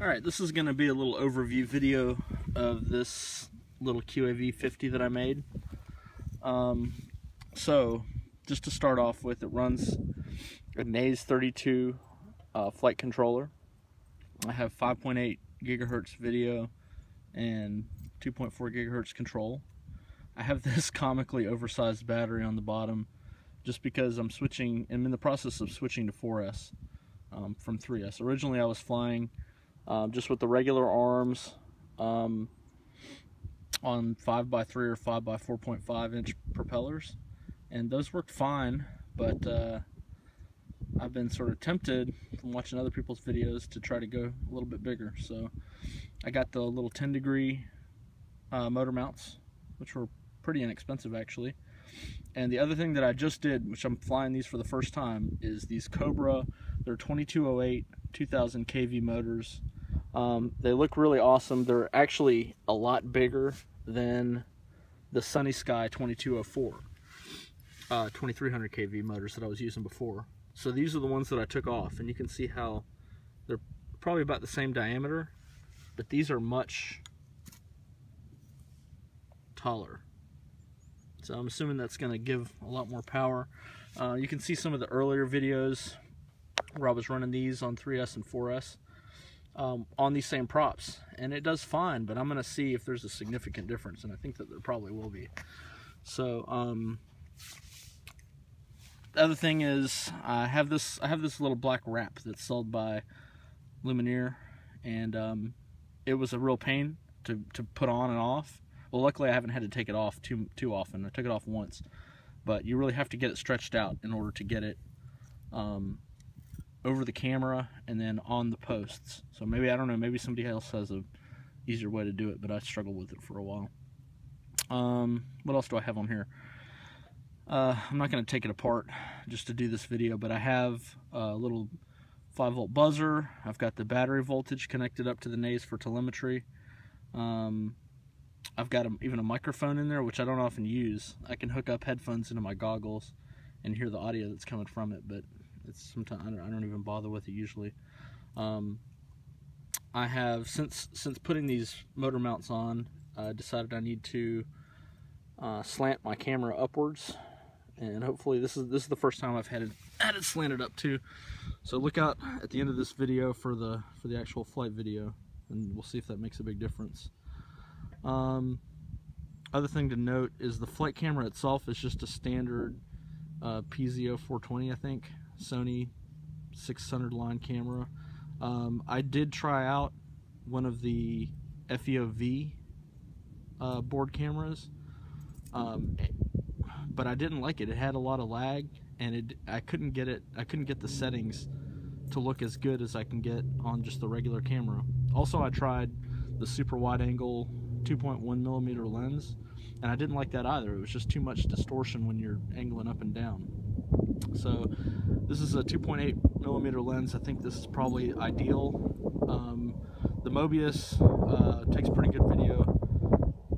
Alright, this is going to be a little overview video of this little QAV250 that I made. So, just to start off with, it runs a NAS 32 flight controller. I have 5.8 gigahertz video and 2.4 gigahertz control. I have this comically oversized battery on the bottom just because I'm in the process of switching to 4S from 3S. Originally I was flying just with the regular arms on 5x3 or 5x4.5 inch propellers, and those worked fine, but I've been sort of tempted from watching other people's videos to try to go a little bit bigger. So I got the little 10-degree motor mounts, which were pretty inexpensive actually. And the other thing that I just did, which I'm flying these for the first time, is these Cobra. They're 2208 2000 kV motors. They look really awesome. They're actually a lot bigger than the Sunny Sky 2204 2300 kV motors that I was using before. So these are the ones that I took off, and you can see how they're probably about the same diameter, but these are much taller. So I'm assuming that's going to give a lot more power. You can see some of the earlier videos where I was running these on 3S and 4S on these same props, and it does fine, but I'm going to see if there's a significant difference, and I think that there probably will be. So the other thing is I have this little black wrap that's sold by Lumineer, and it was a real pain to put on and off. Well, luckily I haven't had to take it off too often. I took it off once, but you really have to get it stretched out in order to get it over the camera and then on the posts. So maybe, I don't know, maybe somebody else has a easier way to do it, but I struggled with it for a while. What else do I have on here? I'm not going to take it apart just to do this video, but I have a little 5-volt buzzer. I've got the battery voltage connected up to the NAS for telemetry. I've got even a microphone in there, which I don't often use. I can hook up headphones into my goggles and hear the audio that's coming from it, but it's sometimes I don't even bother with it usually. I have, since putting these motor mounts on, I decided I need to slant my camera upwards, and hopefully this is the first time I've had it slanted up too. So look out at the end of this video for the actual flight video, and we'll see if that makes a big difference. Other thing to note is the flight camera itself is just a standard PZO420, I think, Sony 600 line camera. I did try out one of the FEOV board cameras, but I didn't like it. It had a lot of lag, and I couldn't get the settings to look as good as I can get on just the regular camera. Also, I tried the super wide angle 2.1mm lens, and I didn't like that either. It was just too much distortion when you're angling up and down. So this is a 2.8mm lens. I think this is probably ideal. The Mobius takes pretty good video.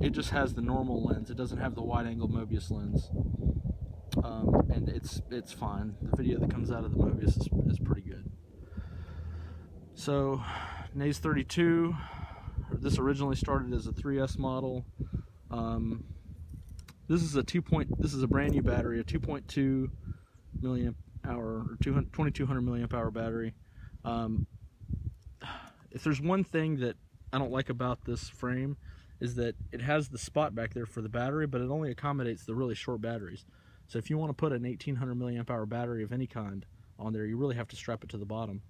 It just has the normal lens. It doesn't have the wide angle Mobius lens, and it's fine. The video that comes out of the Mobius is pretty good. So NAS 32. This originally started as a 3S model. This is a brand new battery, a 2.2 milliamp hour or 2200 milliamp hour battery. If there's one thing that I don't like about this frame, is that it has the spot back there for the battery, but it only accommodates the really short batteries. So if you want to put an 1800 milliamp hour battery of any kind on there, you really have to strap it to the bottom.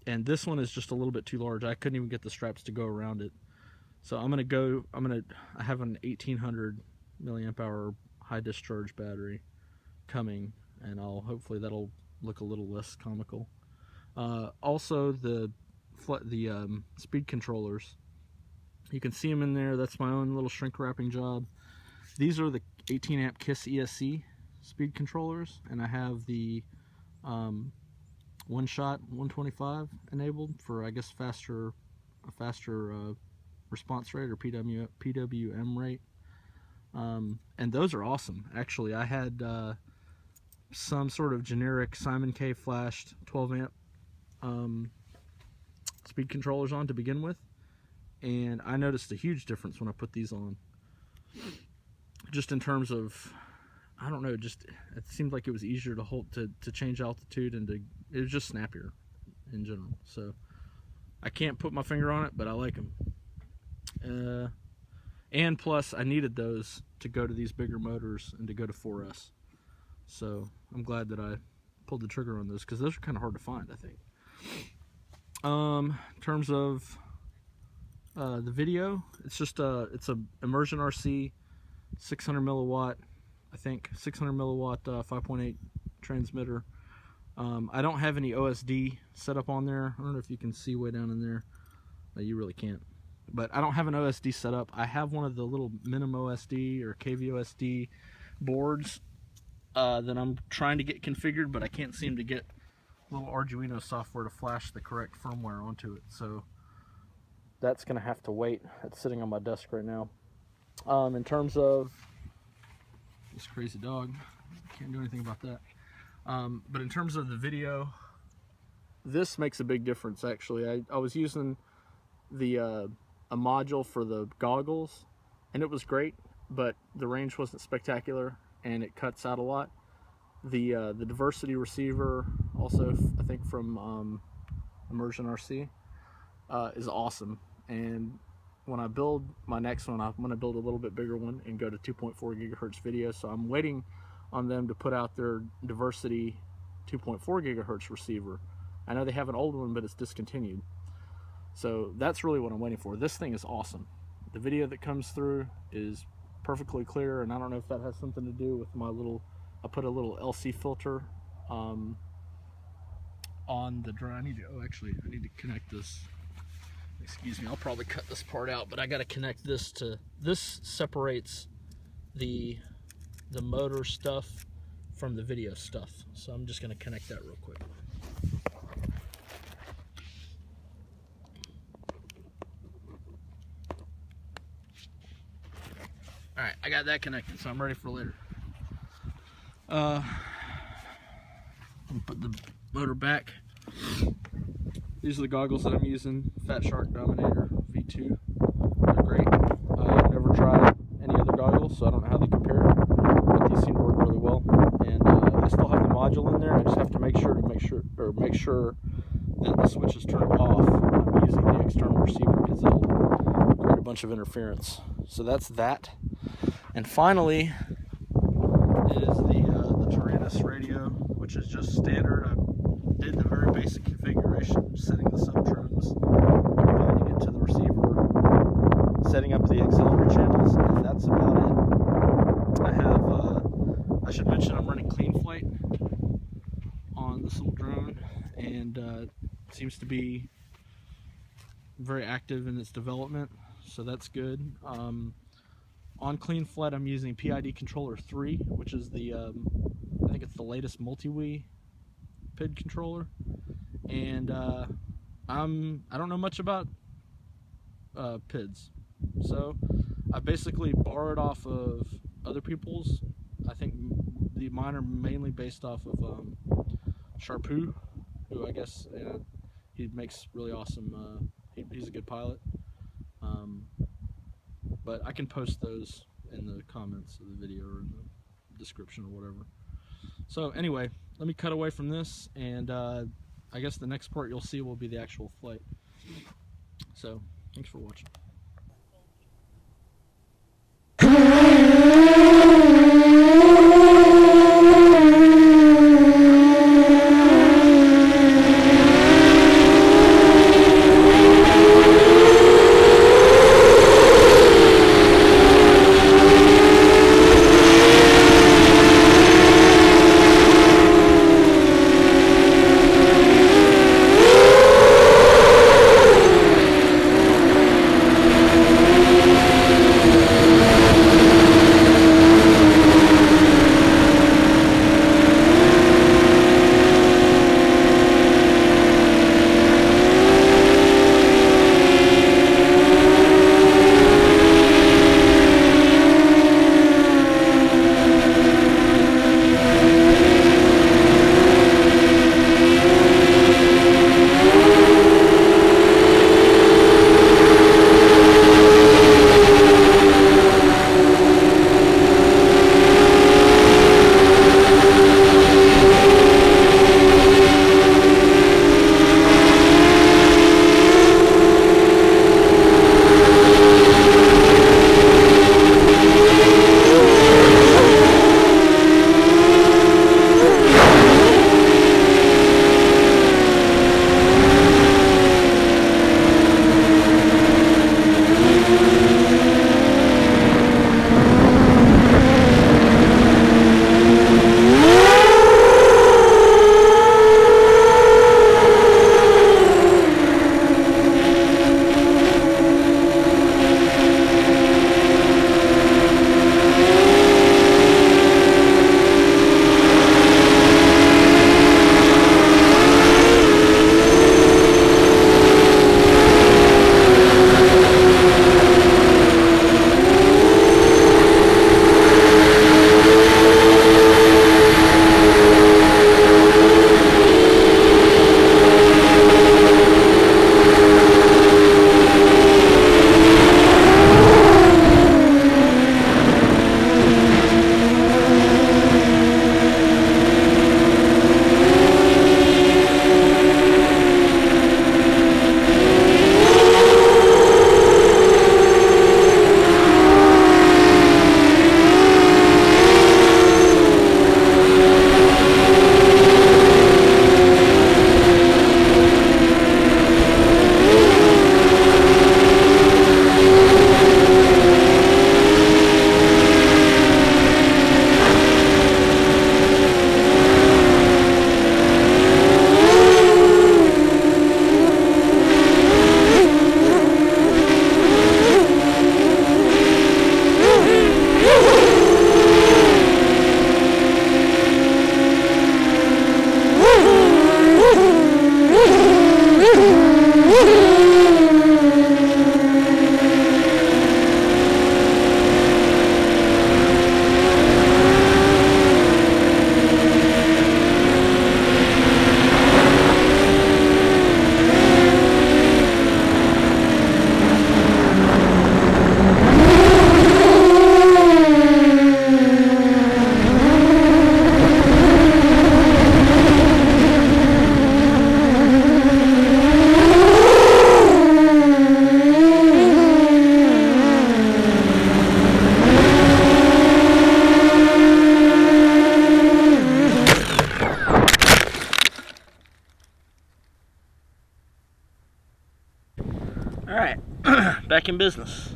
And this one is just a little bit too large. I couldn't even get the straps to go around it. So I have an 1800 milliamp hour high discharge battery coming, and hopefully that'll look a little less comical. Also the speed controllers, you can see them in there. That's my own little shrink wrapping job. These are the 18 amp KISS ESC speed controllers, and I have the one-shot 125 enabled for, I guess, a faster response rate, or PWM rate. And those are awesome. Actually, I had some sort of generic Simon K flashed 12 amp speed controllers on to begin with, and I noticed a huge difference when I put these on. Just in terms of, I don't know, just it seemed like it was easier to hold to change altitude, and it was just snappier in general. So I can't put my finger on it, but I like them. And plus, I needed those to go to these bigger motors and to go to 4S. So I'm glad that I pulled the trigger on those, because those are kind of hard to find, I think. In terms of the video, it's just it's a Immersion RC 600 milliwatt, I think 600 milliwatt 5.8 transmitter. I don't have any OSD set up on there. I don't know if you can see way down in there. No, you really can't. But I don't have an OSD set up. I have one of the little Minim OSD or QAV250 boards that I'm trying to get configured, but I can't seem to get little Arduino software to flash the correct firmware onto it. So that's going to have to wait. It's sitting on my desk right now. In terms of this crazy dog, can't do anything about that. But in terms of the video, this makes a big difference actually. I was using the a module for the goggles, and it was great, but the range wasn't spectacular and it cuts out a lot. The diversity receiver, also I think from Immersion RC, is awesome. And when I build my next one, I'm going to build a little bit bigger one and go to 2.4 gigahertz video. So I'm waiting on them to put out their diversity 2.4 gigahertz receiver. I know they have an old one, but it's discontinued. So that's really what I'm waiting for. This thing is awesome. The video that comes through is perfectly clear, and I don't know if that has something to do with my little, I put a little LC filter on the drone. I need to connect this. Excuse me, I'll probably cut this part out, but I got to connect this to, this separates the motor stuff from the video stuff. So I'm just going to connect that real quick. Alright, I got that connected, so I'm ready for later. I'll put the motor back. These are the goggles that I'm using, Fat Shark Dominator V2. They're great. I've never tried any other goggles, so I don't know how they compare, but these seem to work really well. And I still have the module in there. I just have to make sure that the switch is turned off when I'm using the external receiver, because it'll create a bunch of interference. So that's that. And finally is the Tyrannus radio, which is just standard. I did the very basic configuration, setting the subtrims, binding it to the receiver, setting up the auxiliary channels, and that's about it. I have, I should mention I'm running Cleanflight on this little drone, and it seems to be very active in its development, so that's good. On Cleanflight, I'm using PID controller 3, which is the, I think it's the latest multi-Wii PID controller. And I don't know much about PIDs, so I basically borrowed off of other people's. I think mine are mainly based off of Sharpoo, who I guess he makes really awesome. He's a good pilot. But I can post those in the comments of the video or in the description or whatever. So anyway, let me cut away from this, and I guess the next part you'll see will be the actual flight. So thanks for watching. All right, back in business.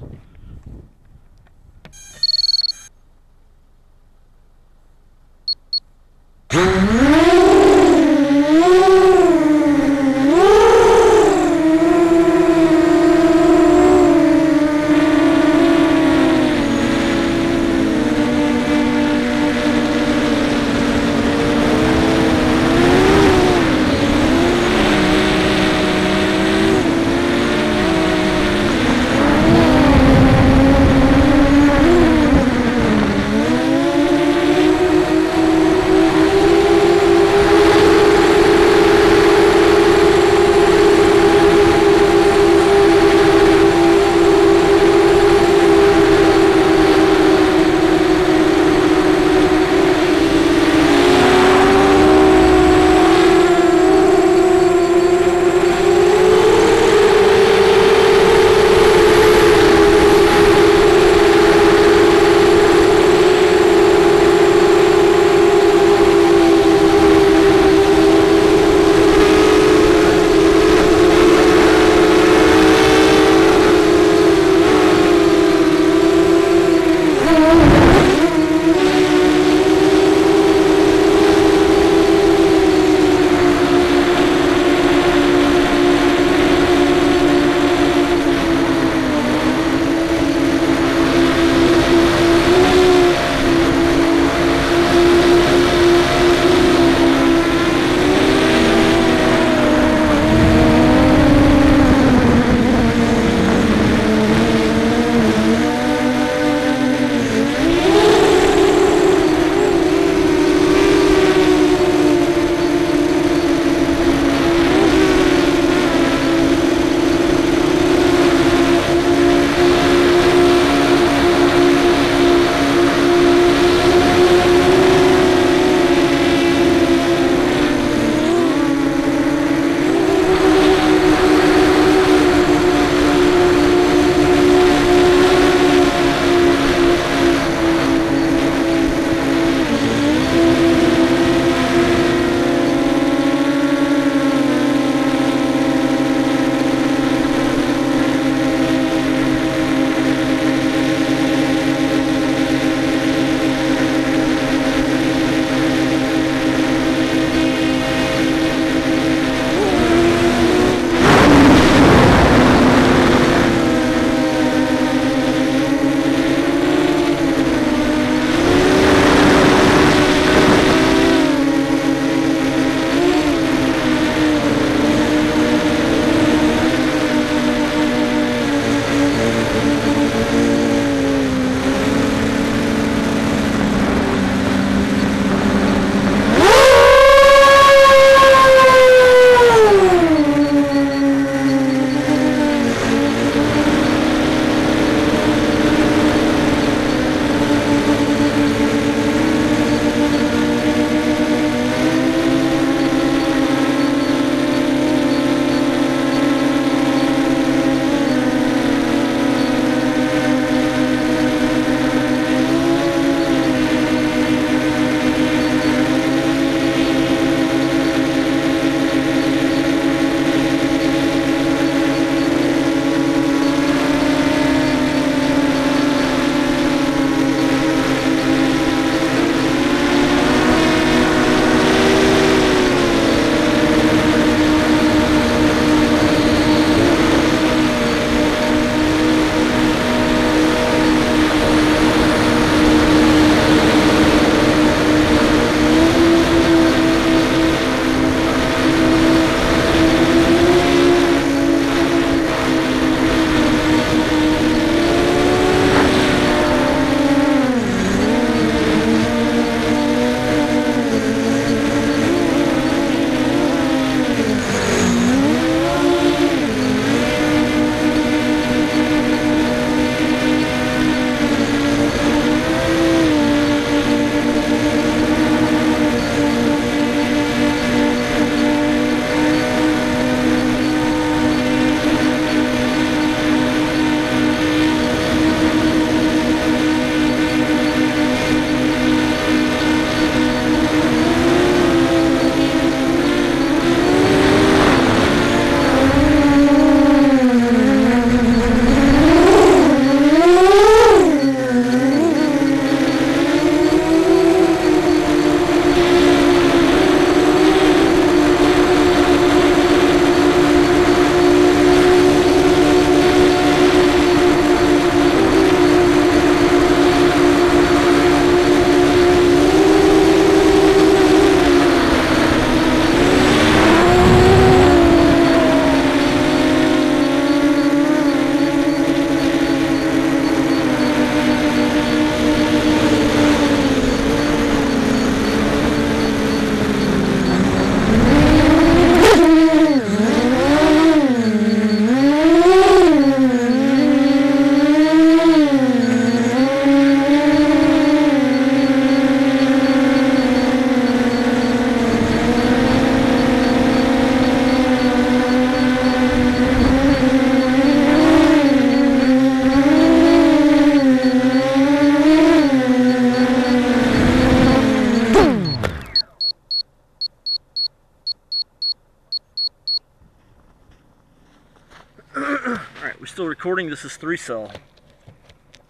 Alright, we're still recording. This is 3-cell.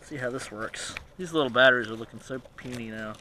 See how this works. These little batteries are looking so puny now.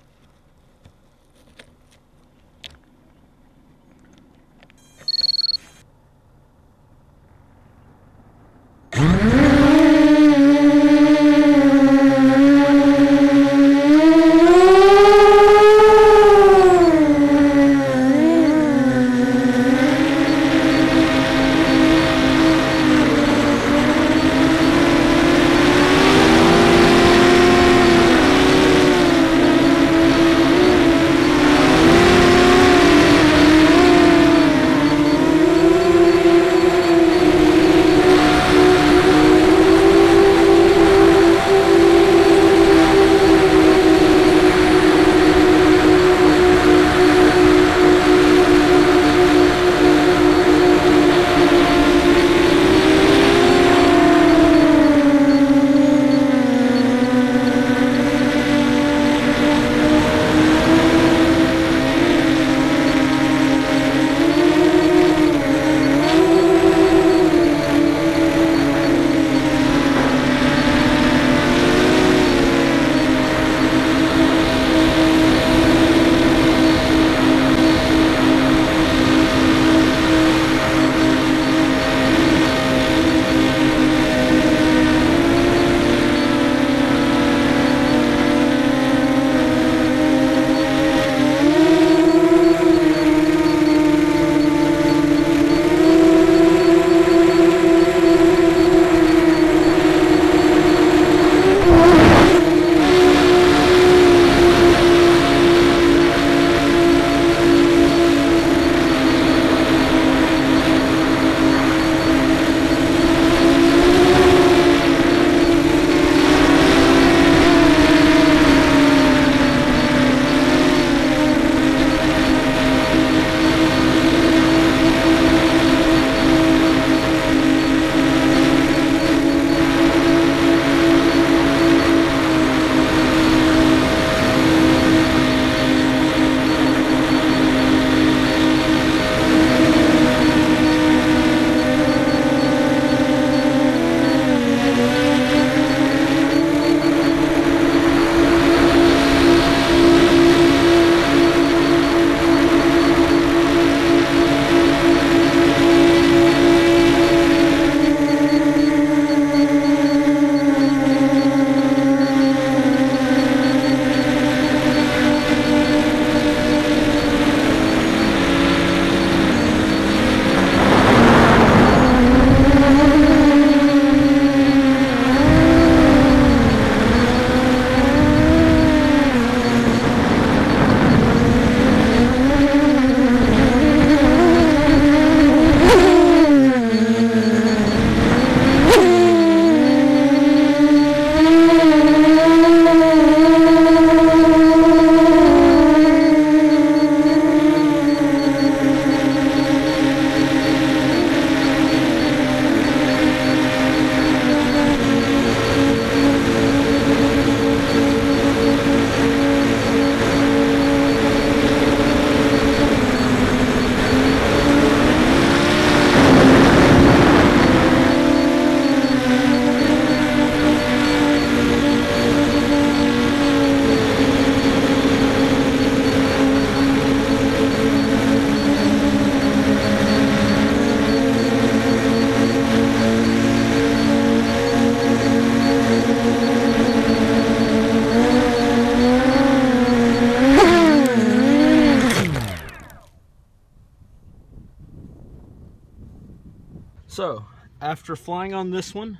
So, after flying on this one,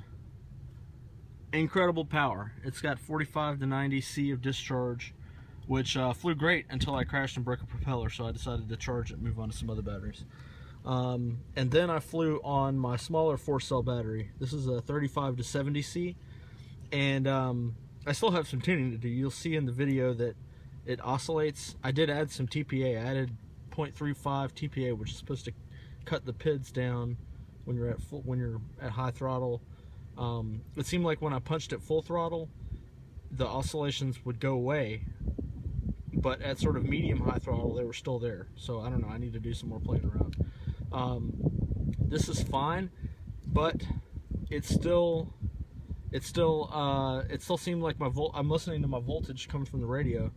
incredible power. It's got 45 to 90 C of discharge, which flew great until I crashed and broke a propeller, so I decided to charge it and move on to some other batteries. And then I flew on my smaller 4-cell battery. This is a 35 to 70 C, and I still have some tuning to do. You'll see in the video that it oscillates. I did add some TPA. I added 0.35 TPA, which is supposed to cut the PIDs down when you're at high throttle. It seemed like when I punched at full throttle, the oscillations would go away, but at sort of medium high throttle they were still there. So I don't know, I need to do some more playing around. This is fine, but it still seemed like I'm listening to my voltage coming from the radio,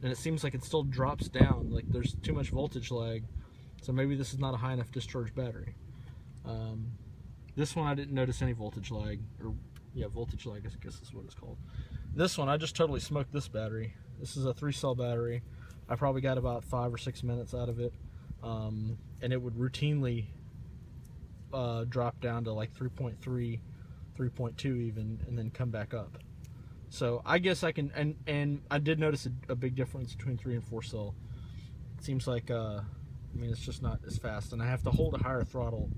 and it seems like it still drops down. Like there's too much voltage lag, so maybe this is not a high enough discharge battery. This one I didn't notice any voltage lag, or yeah, voltage lag I guess is what it's called. This one I just totally smoked this battery. This is a 3-cell battery. I probably got about 5 or 6 minutes out of it, and it would routinely drop down to like 3.3, 3.2 even, and then come back up. So I guess I can, and I did notice a big difference between 3 and 4 cell. It seems like, I mean, it's just not as fast, and I have to hold a higher throttle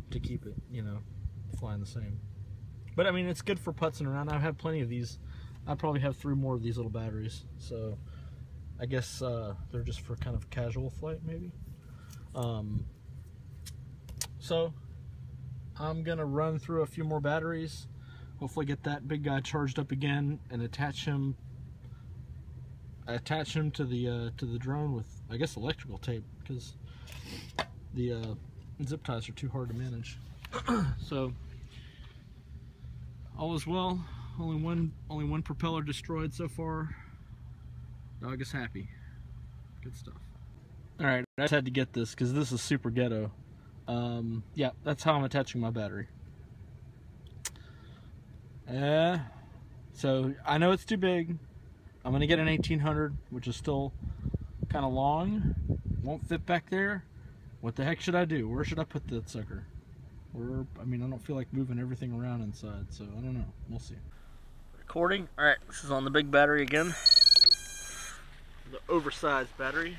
to keep it, you know, flying the same. But I mean, it's good for putzing around. I have plenty of these. I probably have 3 more of these little batteries, so I guess they're just for kind of casual flight, maybe. So I'm gonna run through a few more batteries, hopefully get that big guy charged up again, and attach him to the drone with, I guess, electrical tape, because the zip ties are too hard to manage. So all is well. Only one propeller destroyed so far. Dog is happy. Good stuff. Alright, I just had to get this because this is super ghetto. Yeah, that's how I'm attaching my battery. So I know it's too big. I'm gonna get an 1800, which is still kind of long. Won't fit back there. What the heck should I do? Where should I put that sucker? I mean, I don't feel like moving everything around inside, so I don't know. We'll see. Recording. All right, this is on the big battery again. The oversized battery.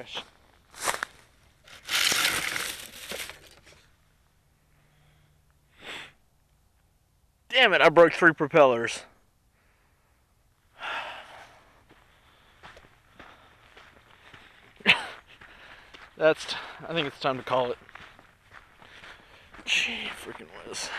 crash. Damn it, I broke 3 propellers. I think it's time to call it. Gee, freaking whiz.